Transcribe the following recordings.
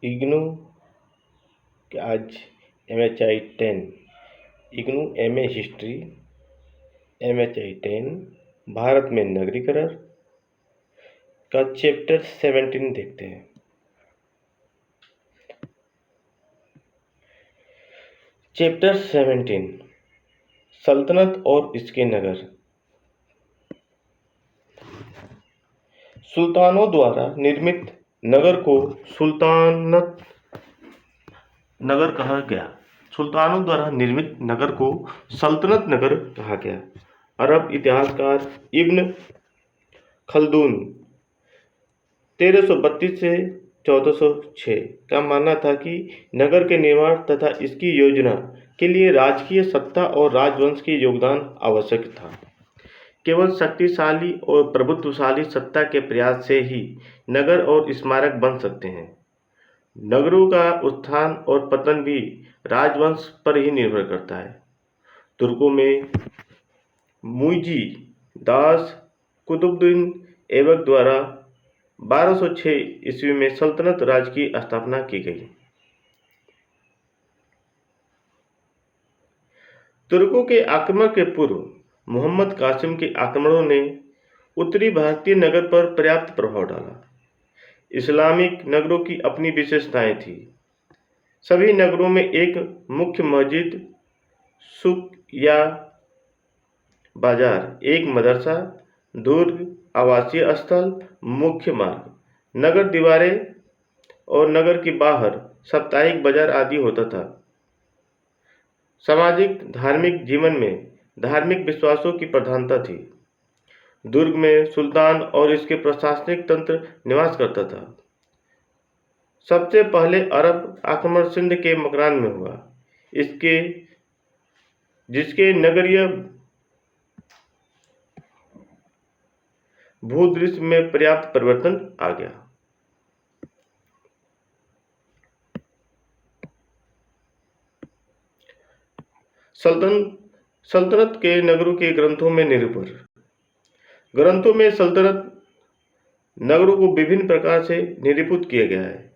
इग्नू के आज MHI 10 IGNOU MA history MHI 10 Bharat में नगरीकरण का चैप्टर 17 देखते हैं। चैप्टर 17 सल्तनत और इसके नगर। सुल्तानों द्वारा निर्मित नगर को सुल्तानत नगर कहा गया। सुल्तानों द्वारा निर्मित नगर को सल्तनत नगर कहा गया। अरब इतिहासकार इब्न खल्दून 1332 से 1406 का मानना था कि नगर के निर्माण तथा इसकी योजना के लिए राजकीय सत्ता और राजवंश के योगदान आवश्यक था। केवल शक्तिशाली और प्रभुत्वशाली सत्ता के प्रयास से ही नगर और स्मारक बन सकते हैं। नगरों का उत्थान और पतन भी राजवंश पर ही निर्भर करता है। तुर्कों में मुइजी दास कुतुबुद्दीन ऐबक द्वारा 1206 ईस्वी में सल्तनत राज की स्थापना की गई। तुर्कों के आक्रमण के पूर्व मोहम्मद कासिम के आक्रमणों ने उत्तरी भारतीय नगर पर पर्याप्त प्रभाव डाला। इस्लामिक नगरों की अपनी विशेषताएं थीं। सभी नगरों में एक मुख्य मस्जिद, सूक या बाजार, एक मदरसा, दुर्ग, आवासीय स्थल, मुख्य मार्ग, नगर दीवारें और नगर के बाहर साप्ताहिक बाजार आदि होता था। सामाजिक धार्मिक जीवन में धार्मिक विश्वासों की प्रधानता थी। दुर्ग में सुल्तान और इसके प्रशासनिक तंत्र निवास करता था। सबसे पहले अरब आक्रमण सिंध के मकरान में हुआ, जिसके नगरीय भूदृश्य में पर्याप्त परिवर्तन आ गया। सल्तनत के नगरों के ग्रंथों में निरूपण। ग्रंथों में सल्तनत नगरों को विभिन्न प्रकार से निरूपित किया गया है।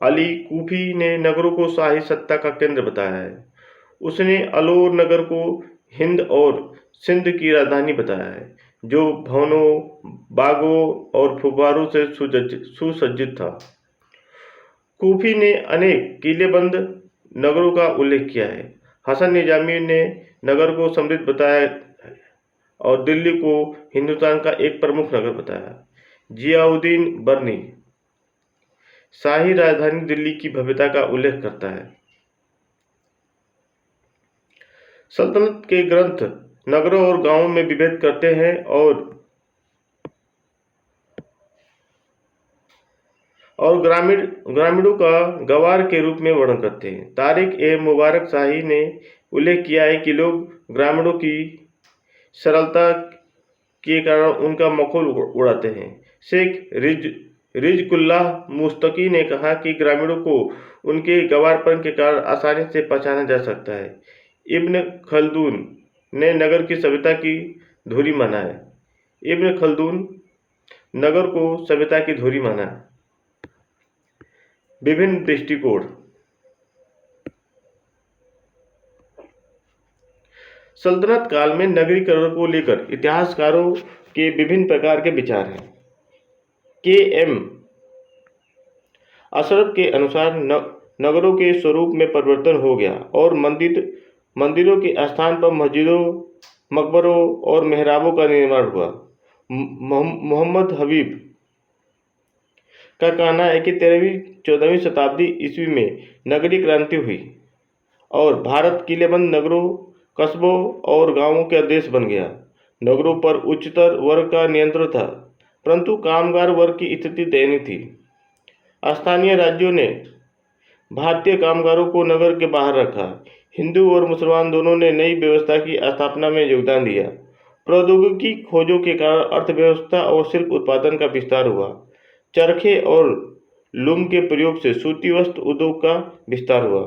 अली कूफी ने नगरों को शाही सत्ता का केंद्र बताया है। उसने अलौर नगर को हिंद और सिंध की राजधानी बताया है, जो भवनों, बागों और फुव्वारों से सुसज्जित था। कूफी ने अनेक किलेबंद नगरों का उल्लेख किया है। हसन निजामी ने नगर को समृद्ध बताया और दिल्ली को हिंदुस्तान का एक प्रमुख नगर बताया। जियाउद्दीन बर्नी शाही राजधानी दिल्ली की भव्यता का उल्लेख करता है। सल्तनत के ग्रंथ नगरों और गांवों में विभेद करते हैं और ग्रामीणों का गवार के रूप में वर्णन करते हैं। तारिक ए मुबारक शाही ने उल्लेख किया है कि लोग ग्रामीणों की सरलता के कारण उनका मखौल उड़ाते हैं। शेख रिजकुल्लाह मुस्तकी ने कहा कि ग्रामीणों को उनके गवारपन के कारण आसानी से पहचाना जा सकता है। इब्न खल्दून ने नगर की सभ्यता की धुरी माना है। इब्न खल्दून नगर को सभ्यता की धुरी माना है। विभिन्न दृष्टिकोण। सल्तनत काल में नगरीकरण को लेकर इतिहासकारों के विभिन्न प्रकार के विचार हैं। के.एम. अशरफ के अनुसार नगरों के स्वरूप में परिवर्तन हो गया और मंदिरों के स्थान पर मस्जिदों, मकबरों और मेहराबों का निर्माण हुआ। मोहम्मद हबीब का कहना है कि 13वीं-14वीं शताब्दी ईस्वी में नगरीय क्रांति हुई और भारत किलेबंद नगरों, कस्बों और गांवों का देश बन गया। नगरों पर उच्चतर वर्ग का नियंत्रण था, परंतु कामगार वर्ग की स्थिति दयनीय थी। स्थानीय राज्यों ने भारतीय कामगारों को नगर के बाहर रखा। हिंदू और मुसलमान दोनों ने नई व्यवस्था की स्थापना में योगदान दिया। प्रौद्योगिकी खोजों के कारण अर्थव्यवस्था और शिल्प उत्पादन का विस्तार हुआ। चरखे और लूम के प्रयोग से सूती वस्त्र उद्योग का विस्तार हुआ।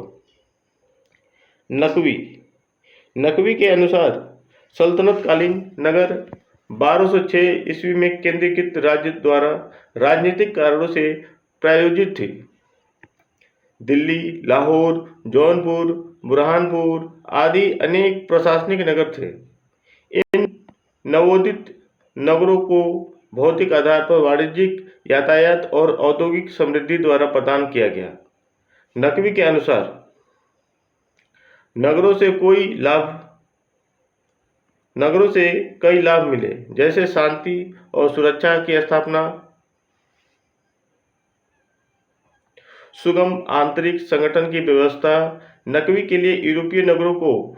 नकवी के अनुसार सल्तनतकालीन नगर 1206 ईस्वी में केंद्रीकृत राज्य द्वारा राजनीतिक कारणों से प्रायोजित थी। दिल्ली, लाहौर, जौनपुर, बुरहानपुर आदि अनेक प्रशासनिक नगर थे। इन नवोदित नगरों को भौतिक आधार पर वाणिज्यिक, यातायात और औद्योगिक समृद्धि द्वारा प्रदान किया गया। नकवी के अनुसार नगरों से कई लाभ मिले, जैसे शांति और सुरक्षा की स्थापना, सुगम आंतरिक संगठन की व्यवस्था। नकवी के लिए यूरोपीय नगरों को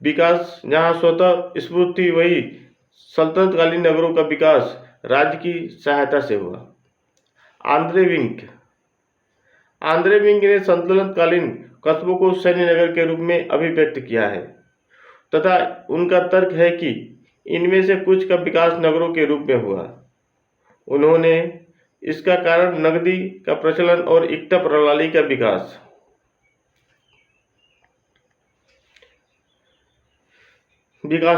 विकास जहां स्वतः स्फूर्त थी, वही सल्तनतकालीन नगरों का विकास राज्य की सहायता से हुआ। आंद्रे विंग ने सल्तनतकालीन कस्बों को सैन्य नगर के रूप में अभिव्यक्त किया है तथा उनका तर्क है कि इनमें से कुछ का विकास नगरों के रूप में हुआ। उन्होंने इसका कारण नगदी का प्रचलन और इक्ता प्रणाली का विकास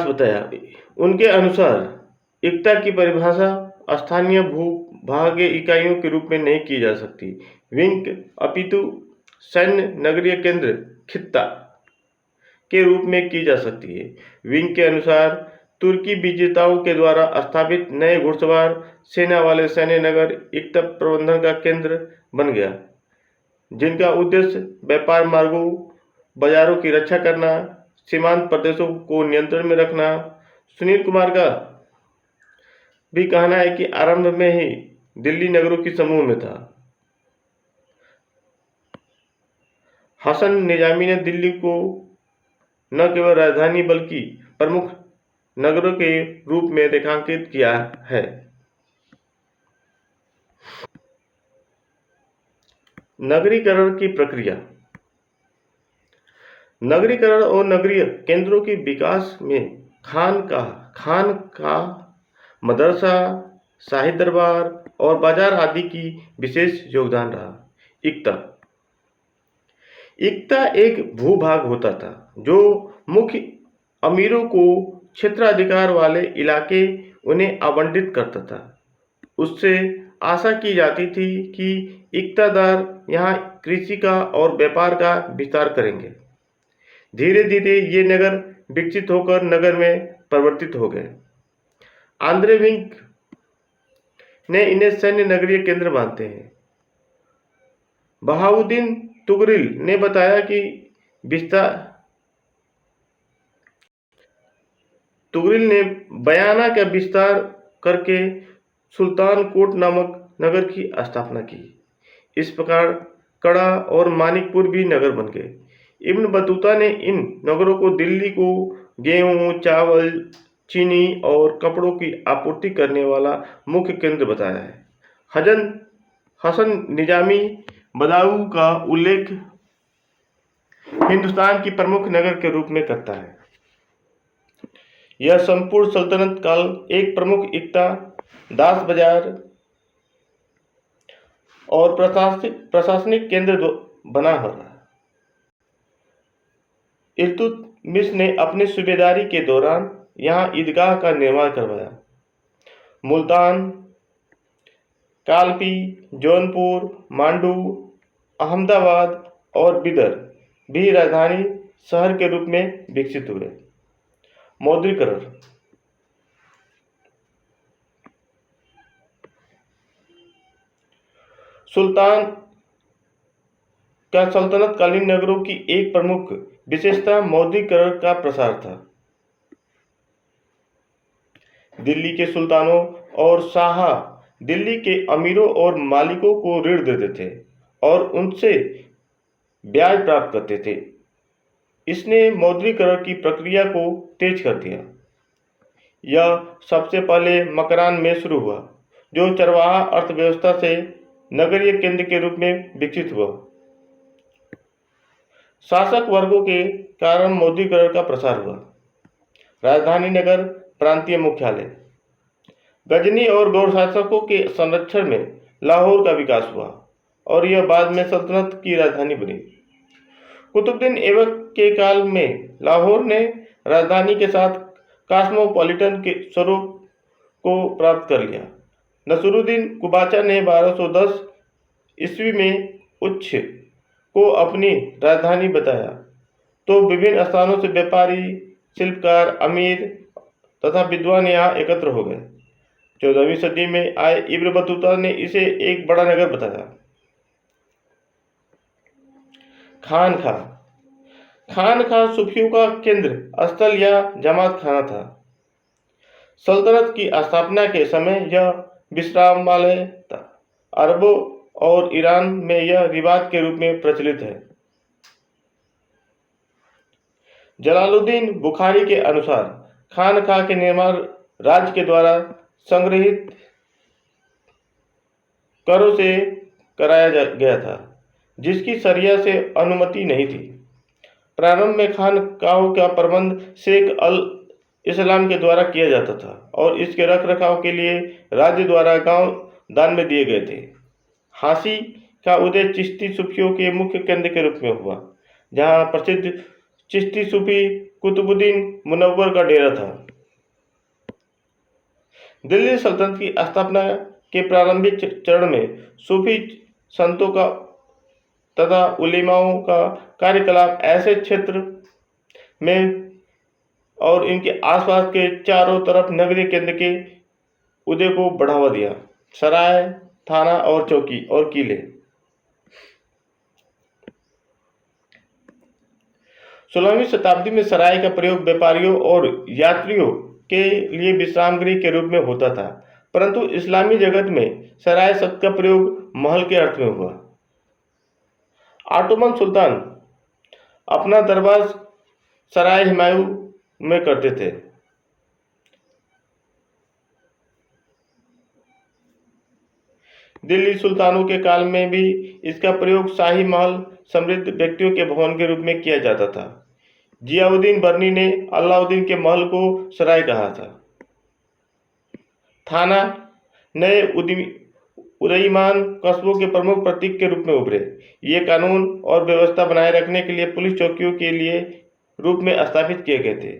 बताया। उनके अनुसार इक्ता की परिभाषा स्थानीय भूभागीय इकाइयों के रूप में नहीं की जा सकती, विंग अपितु सैन्य नगरीय केंद्र खित्ता के रूप में की जा सकती है। विंग के अनुसार तुर्की विजेताओं के द्वारा स्थापित नए घुड़सवार सेना वाले सैन्य नगर इक्ता प्रबंधन का केंद्र बन गया, जिनका उद्देश्य व्यापार मार्गों, बाजारों की रक्षा करना, सीमांत प्रदेशों को नियंत्रण में रखना। सुनील कुमार का भी कहना है कि आरंभ में ही दिल्ली नगरों की समूह में था। हसन निजामी ने दिल्ली को न केवल राजधानी बल्कि प्रमुख नगरों के रूप में रेखांकित किया है। नगरीकरण की प्रक्रिया। नगरीकरण और नगरीय केंद्रों के विकास में खानका, मदरसा, शाही दरबार और बाजार आदि की विशेष योगदान रहा। इक्ता एक भूभाग होता था जो मुख्य अमीरों को क्षेत्राधिकार वाले इलाके उन्हें आवंटित करता था। उससे आशा की जाती थी कि इक्तादार यहाँ कृषि का और व्यापार का विस्तार करेंगे। धीरे धीरे ये नगर विकसित होकर नगर में परिवर्तित हो गए। आंद्रे विंग ने इन्हें सैन्य नगरीय केंद्र मानते हैं। बहाउद्दीन तुगरिल ने बताया कि तुगरिल ने बयाना का विस्तार करके सुल्तान कोट नामक नगर की स्थापना की। इस प्रकार कड़ा और मानिकपुर भी नगर बन गए। इब्न बतूता ने इन नगरों को दिल्ली को गेहूं, चावल, चीनी और कपड़ों की आपूर्ति करने वाला मुख्य केंद्र बताया है। हसन निजामी बदायूं का उल्लेख हिंदुस्तान की प्रमुख नगर के रूप में करता है। यह संपूर्ण सल्तनत काल एक प्रमुख इक्ता, दास बाजार और प्रशासनिक केंद्र बना रहा। इल्तुतमिश ने अपनी सूबेदारी के दौरान यहाँ ईदगाह का निर्माण करवाया। मुल्तान, कालपी, जौनपुर, मांडू, अहमदाबाद और बिदर भी राजधानी शहर के रूप में विकसित हुए। मौद्रीकरण। सुल्तान का सल्तनत कालीन नगरों की एक प्रमुख विशेषता मौद्रीकरण का प्रसार था। दिल्ली के सुल्तानों और शाह दिल्ली के अमीरों और मालिकों को ऋण देते थे और उनसे ब्याज प्राप्त करते थे। इसने मौद्रीकरण की प्रक्रिया को तेज कर दिया। यह सबसे पहले मकरान में शुरू हुआ, जो चरवाहा अर्थव्यवस्था से नगरीय केंद्र के रूप में विकसित हुआ। शासक वर्गों के कारण मौद्रीकरण का प्रसार हुआ। राजधानी नगर, प्रांतीय मुख्यालय। गजनी और गौर शासकों के संरक्षण में लाहौर का विकास हुआ और यह बाद में सल्तनत की राजधानी बनी। कुतुबुद्दीन ऐबक के काल में लाहौर ने राजधानी के साथ कॉस्मोपॉलिटन के स्वरूप को प्राप्त कर लिया। नसरुद्दीन कुबाचा ने 1210 ईस्वी में उच्च को अपनी राजधानी बताया, तो विभिन्न स्थानों से व्यापारी, शिल्पकार, अमीर तथा विद्वान यहाँ एकत्र हो गए। 14वीं सदी में आए इब्न बतूता ने इसे एक बड़ा नगर बताया। खानका खानका सूफियों का केंद्र स्थल या जमात खाना था। सल्तनत की स्थापना के समय यह विश्रामालय था। अरबों और ईरान में यह रिवाज के रूप में प्रचलित है। जलालुद्दीन बुखारी के अनुसार खानका के निर्माण राज्य के द्वारा संग्रहित करों से कराया गया था, जिसकी शरिया से अनुमति नहीं थी। प्रारंभ में खानकाहों का प्रबंध शेख अल इस्लाम के द्वारा किया जाता था और इसके रख रखाव के लिए राज्य द्वारा गांव दान में दिए गए थे। हासी का उदय चिश्ती सूफियों के मुख्य केंद्र के रूप में हुआ, जहां प्रसिद्ध चिश्ती सूफी कुतुबुद्दीन मुनव्वर का डेरा था। दिल्ली सल्तनत की स्थापना के प्रारंभिक चरण में सूफी संतों का तथा उलेमाओं का कार्यकलाप ऐसे क्षेत्र में और इनके आसपास के चारों तरफ नगरीय केंद्र के उदय को बढ़ावा दिया। सराय, थाना और चौकी और किले। 16वीं शताब्दी में सराय का प्रयोग व्यापारियों और यात्रियों के लिए विश्राम गृह के रूप में होता था, परंतु इस्लामी जगत में सराय शब्द का प्रयोग महल के अर्थ में हुआ। ऑटोमन सुल्तान अपना दरबार सराय हुमायूं में करते थे। दिल्ली सुल्तानों के काल में भी इसका प्रयोग शाही महल, समृद्ध व्यक्तियों के भवन के रूप में किया जाता था। जियाउद्दीन बर्नी ने अलाउद्दीन के महल को सराय कहा था। थाना नए उदयीमान कस्बों के प्रमुख प्रतीक के रूप में उभरे। ये कानून और व्यवस्था बनाए रखने के लिए पुलिस चौकियों के लिए रूप में स्थापित किए गए थे।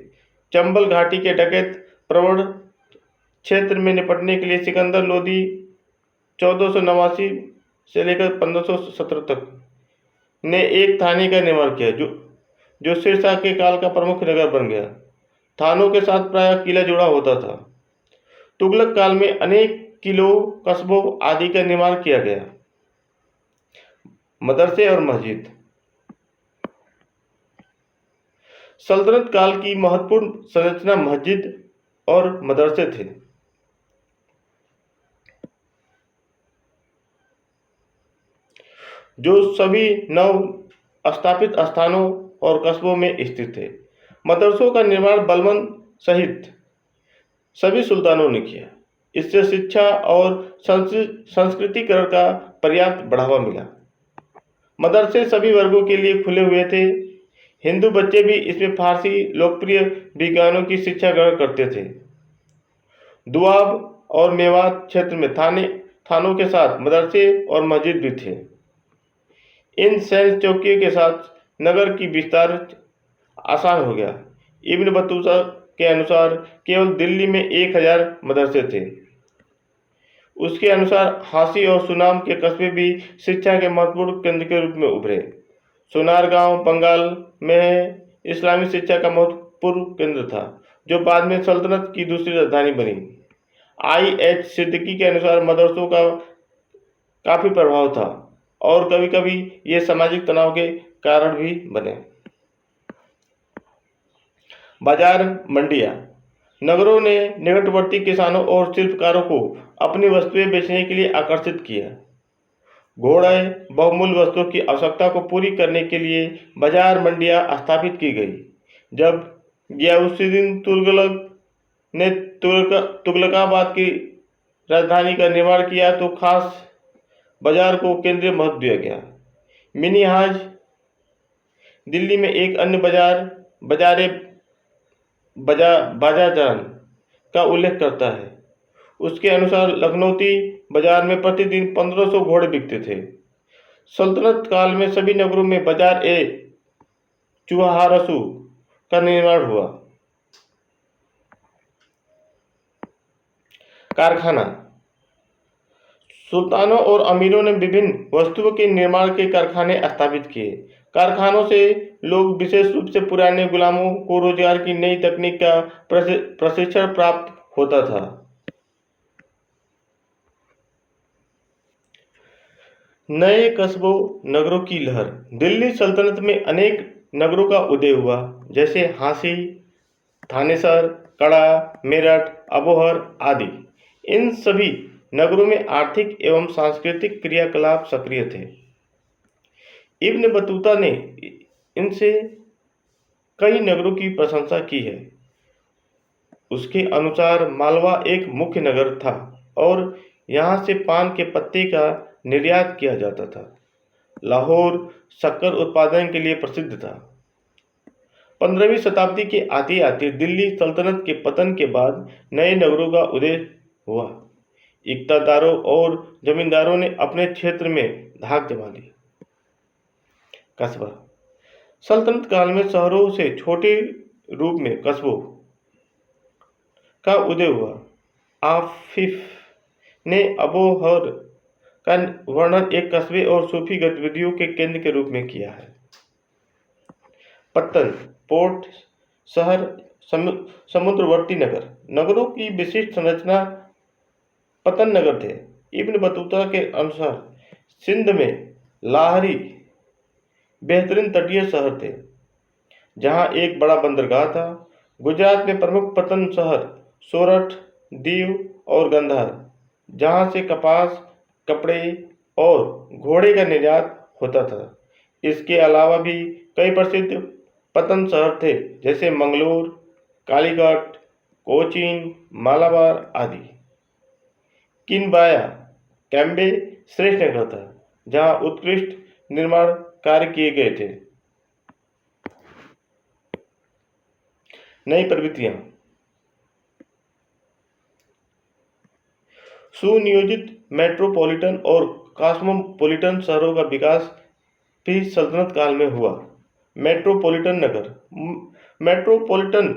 चंबल घाटी के डकैत प्रवण क्षेत्र में निपटने के लिए सिकंदर लोदी 1489 से लेकर 1517 तक ने एक थाने का निर्माण किया, जो सिरसा के काल का प्रमुख नगर बन गया। थानों के साथ प्रायः किला जुड़ा होता था। तुगलक काल में अनेक किलों, कस्बों आदि का निर्माण किया गया। मदरसे और मस्जिद। सल्तनत काल की महत्वपूर्ण संरचना मस्जिद और मदरसे थे। जो सभी नव स्थापित स्थानों और कस्बों में स्थित थे। मदरसों का निर्माण बलबन सहित सभी सुल्तानों ने किया। इससे शिक्षा और संस्कृतिकरण का पर्याप्त बढ़ावा मिला। मदरसे सभी वर्गों के लिए खुले हुए थे। हिंदू बच्चे भी इसमें फारसी लोकप्रिय विज्ञानों की शिक्षा ग्रहण करते थे। दुआब और मेवात क्षेत्र में थानों के साथ मदरसे और मस्जिद भी थे। इन सैन्य चौकियों के साथ नगर की विस्तार आसान हो गया। इब्न बतूता के अनुसार केवल दिल्ली में 1000 मदरसे थे। उसके अनुसार हांसी और सुनाम के कस्बे भी शिक्षा के महत्वपूर्ण केंद्र के रूप में उभरे। सोनार गांव बंगाल में इस्लामी शिक्षा का महत्वपूर्ण केंद्र था, जो बाद में सल्तनत की दूसरी राजधानी बनी। I.H. सिद्दीकी के अनुसार मदरसों का काफ़ी प्रभाव था और कभी कभी ये सामाजिक तनाव के कारण भी बने। बाजार, मंडियाँ। नगरों ने निकटवर्ती किसानों और शिल्पकारों को अपनी वस्तुएं बेचने के लिए आकर्षित किया। घोड़े बहुमूल्य वस्तुओं की आवश्यकता को पूरी करने के लिए बाजार मंडियाँ स्थापित की गई। जब गियासुद्दीन तुगलक ने तुगलकाबाद की राजधानी का निर्माण किया तो खास बाजार को केंद्रीय महत्व दिया गया। मिनिहाज दिल्ली में एक अन्य बाजारे बाजाजान का उल्लेख करता है। उसके अनुसार लखनौती बाजार में प्रतिदिन 1500 घोड़े बिकते थे। सल्तनत काल में सभी नगरों में बाजार ए चुहारसू का निर्माण हुआ। कारखाना। सुल्तानों और अमीरों ने विभिन्न वस्तुओं के निर्माण के कारखाने स्थापित किए। कारखानों से लोग विशेष रूप से पुराने गुलामों को रोजगार की नई तकनीक का प्रशिक्षण प्राप्त होता था। नए कस्बों नगरों की लहर। दिल्ली सल्तनत में अनेक नगरों का उदय हुआ, जैसे झांसी, थानेसर, कड़ा, मेरठ, अबोहर आदि। इन सभी नगरों में आर्थिक एवं सांस्कृतिक क्रियाकलाप सक्रिय थे। इब्न बतूता ने इनसे कई नगरों की प्रशंसा की है। उसके अनुसार मालवा एक मुख्य नगर था और यहाँ से पान के पत्ते का निर्यात किया जाता था। लाहौर शक्कर उत्पादन के लिए प्रसिद्ध था। 15वीं शताब्दी के आते आते दिल्ली सल्तनत के पतन के बाद नए नगरों का उदय हुआ। इक़्तिदारों और जमींदारों ने अपने क्षेत्र में धाक जमा ली। कस्बा। सल्तनत काल में शहरों से छोटे रूप में कस्बों का उदय हुआ। आफिफ ने अबोहर का वर्णन एक कस्बे और सूफी गतिविधियों के केंद्र के रूप में किया है। पत्तन, पोर्ट, शहर, समुद्रवर्ती नगर। नगरों की विशिष्ट संरचना पतन नगर थे। इब्न बतूता के अनुसार सिंध में लाहरी बेहतरीन तटीय शहर थे, जहां एक बड़ा बंदरगाह था। गुजरात में प्रमुख पतन शहर सोरठ, दीव और गंधार, जहां से कपास, कपड़े और घोड़े का निर्यात होता था। इसके अलावा भी कई प्रसिद्ध पतन शहर थे, जैसे मंगलोर, कालीकट, कोचीन, मालाबार आदि। किनबाया कैम्बे श्रेष्ठ नगर था, जहां उत्कृष्ट निर्माण कार्य किए गए थे। नई प्रवृत्तियां। सुनियोजित मेट्रोपॉलिटन और कॉस्मोपॉलिटन शहरों का विकास भी सल्तनत काल में हुआ। मेट्रोपॉलिटन नगर। मेट्रोपॉलिटन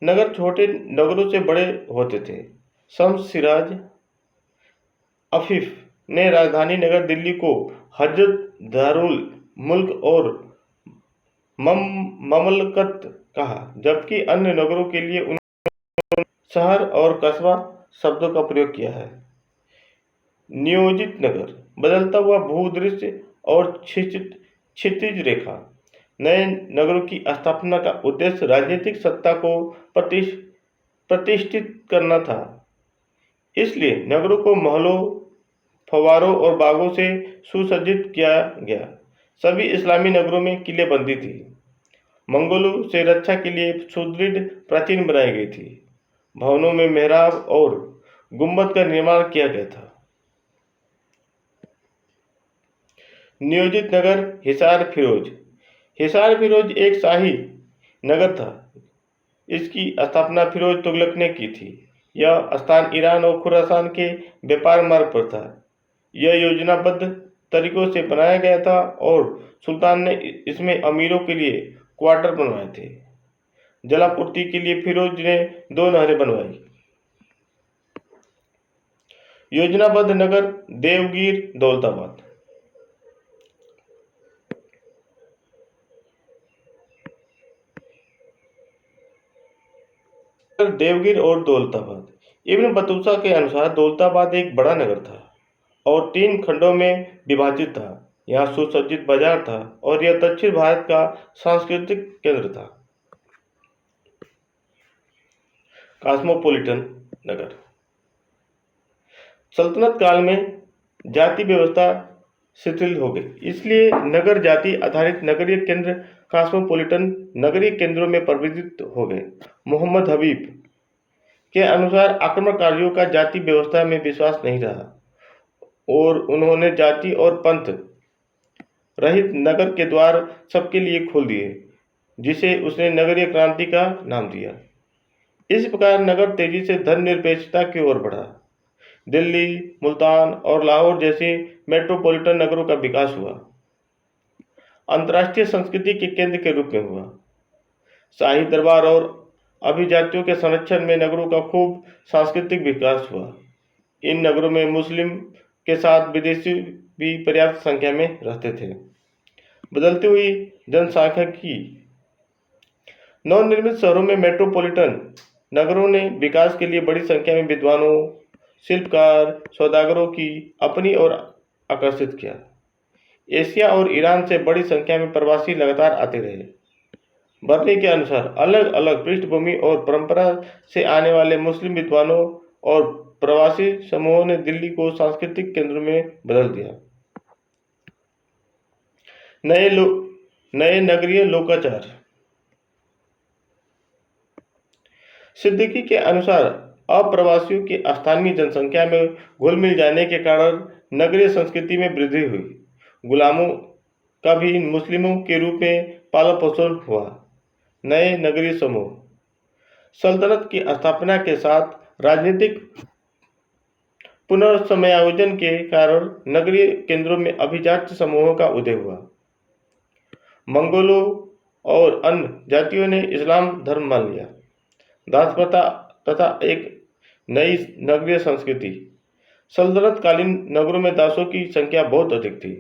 नगर छोटे नगरों से बड़े होते थे। शम्स सिराज अफीफ ने राजधानी नगर दिल्ली को हजरत दारुल मुल्क और ममलकत कहा, जबकि अन्य नगरों के लिए उन्होंने शहर और कस्बा शब्दों का प्रयोग किया है। नियोजित नगर। बदलता हुआ भूदृश्य और क्षितिज रेखा। नए नगरों की स्थापना का उद्देश्य राजनीतिक सत्ता को प्रतिष्ठित करना था। इसलिए नगरों को महलों, फव्वारों और बागों से सुसज्जित किया गया। सभी इस्लामी नगरों में किलेबंदी थी। मंगोलों से रक्षा के लिए सुदृढ़ प्राचीन बनाई गई थी। भवनों में मेहराब और गुंबद का निर्माण किया गया था। नियोजित नगर हिसार फिरोज। हिसार फिरोज एक शाही नगर था। इसकी स्थापना फिरोज तुगलक ने की थी। यह स्थान ईरान और खुरासान के व्यापार मार्ग पर था। यह योजनाबद्ध तरीकों से बनाया गया था और सुल्तान ने इसमें अमीरों के लिए क्वार्टर बनवाए थे। जलापूर्ति के लिए फिरोज ने 2 नहरें बनवाई। योजनाबद्ध नगर देवगिर दौलताबाद। देवगिर और दौलताबाद। इब्न बतूता के अनुसार दौलताबाद एक बड़ा नगर था और 3 खंडों में विभाजित था। यहाँ सुसज्जित बाजार था और यह दक्षिण भारत का सांस्कृतिक केंद्र था। कॉस्मोपॉलिटन नगर। सल्तनत काल में जाति व्यवस्था शिथिल हो गई, इसलिए नगर जाति आधारित नगरीय केंद्र कॉस्मोपॉलिटन नगरीय केंद्रों में परिवर्तित हो गए। मोहम्मद हबीब के अनुसार आक्रमणकारियों का जाति व्यवस्था में विश्वास नहीं रहा और उन्होंने जाति और पंथ रहित नगर के द्वार सबके लिए खोल दिए, जिसे उसने नगरीय क्रांति का नाम दिया। इस प्रकार नगर तेजी से धर्मनिरपेक्षता की ओर बढ़ा। दिल्ली, मुल्तान और लाहौर जैसे मेट्रोपॉलिटन नगरों का विकास हुआ। अंतर्राष्ट्रीय संस्कृति के केंद्र के रूप में हुआ। शाही दरबार और अभिजातियों के संरक्षण में नगरों का खूब सांस्कृतिक विकास हुआ। इन नगरों में मुस्लिम के साथ विदेशी भी पर्याप्त संख्या में रहते थे। बदलती हुई जनसंख्या की नवनिर्मित शहरों में मेट्रोपॉलिटन नगरों ने विकास के लिए बड़ी संख्या में विद्वानों, शिल्पकार, सौदागरों की अपनी ओर आकर्षित किया। एशिया और ईरान से बड़ी संख्या में प्रवासी लगातार आते रहे। बर्नी के अनुसार अलग अलग पृष्ठभूमि और परंपरा से आने वाले मुस्लिम विद्वानों और प्रवासी समूहों ने दिल्ली को सांस्कृतिक केंद्र में बदल दिया। नए नगरीय लोकाचार। सिद्दीकी के अनुसार अप्रवासियों की स्थानीय जनसंख्या में घुल मिल जाने के कारण नगरीय संस्कृति में वृद्धि हुई। गुलामों का भी मुस्लिमों के रूप में पालन पोषण हुआ। नए नगरीय समूह। सल्तनत की स्थापना के साथ राजनीतिक पुनर्समयायोजन के कारण नगरीय केंद्रों में अभिजात समूहों का उदय हुआ। मंगोलों और अन्य जातियों ने इस्लाम धर्म मान लिया। दासप्रथा तथा एक नई नगरीय संस्कृति। सल्तनत कालीन नगरों में दासों की संख्या बहुत अधिक थी।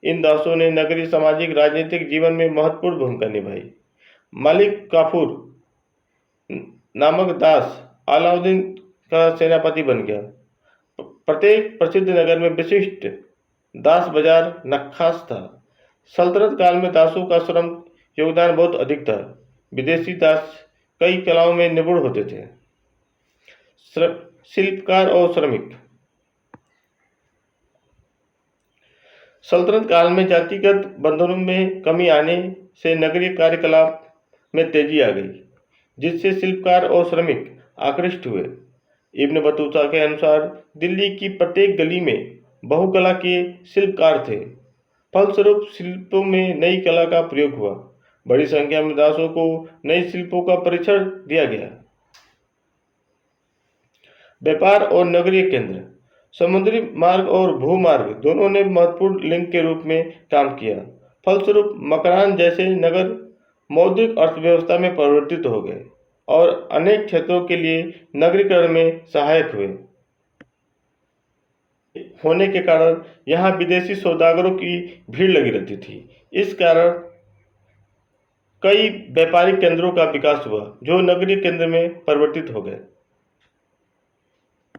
इन दासों ने नगरीय सामाजिक राजनीतिक जीवन में महत्वपूर्ण भूमिका निभाई। मालिक काफूर नामक दास अलाउद्दीन का सेनापति बन गया। प्रत्येक प्रसिद्ध नगर में विशिष्ट दास बाजार नक्काश था। सल्तनत काल में दासों का श्रम योगदान बहुत अधिक था। विदेशी दास कई कलाओं में निपुण होते थे। शिल्पकार और श्रमिक। सल्तनत काल में जातिगत बंधनों में कमी आने से नगरीय कार्यकलाप में तेजी आ गई, जिससे शिल्पकार और श्रमिक आकृष्ट हुए। इब्न बतूता के अनुसार दिल्ली की प्रत्येक गली में बहुकला के शिल्पकार थे। फलस्वरूप शिल्पों में नई कला का प्रयोग हुआ। बड़ी संख्या में दासों को नए शिल्पों का परिचय दिया गया। व्यापार और नगरीय केंद्र। समुद्री मार्ग और भूमार्ग दोनों ने महत्वपूर्ण लिंक के रूप में काम किया। फलस्वरूप मकरान जैसे नगर मौद्रिक अर्थव्यवस्था में परिवर्तित हो गए और अनेक क्षेत्रों के लिए नगरीकरण में सहायक हुए। होने के कारण यहाँ विदेशी सौदागरों की भीड़ लगी रहती थी। इस कारण कई व्यापारिक केंद्रों का विकास हुआ जो नगरीय केंद्र में परिवर्तित हो गए।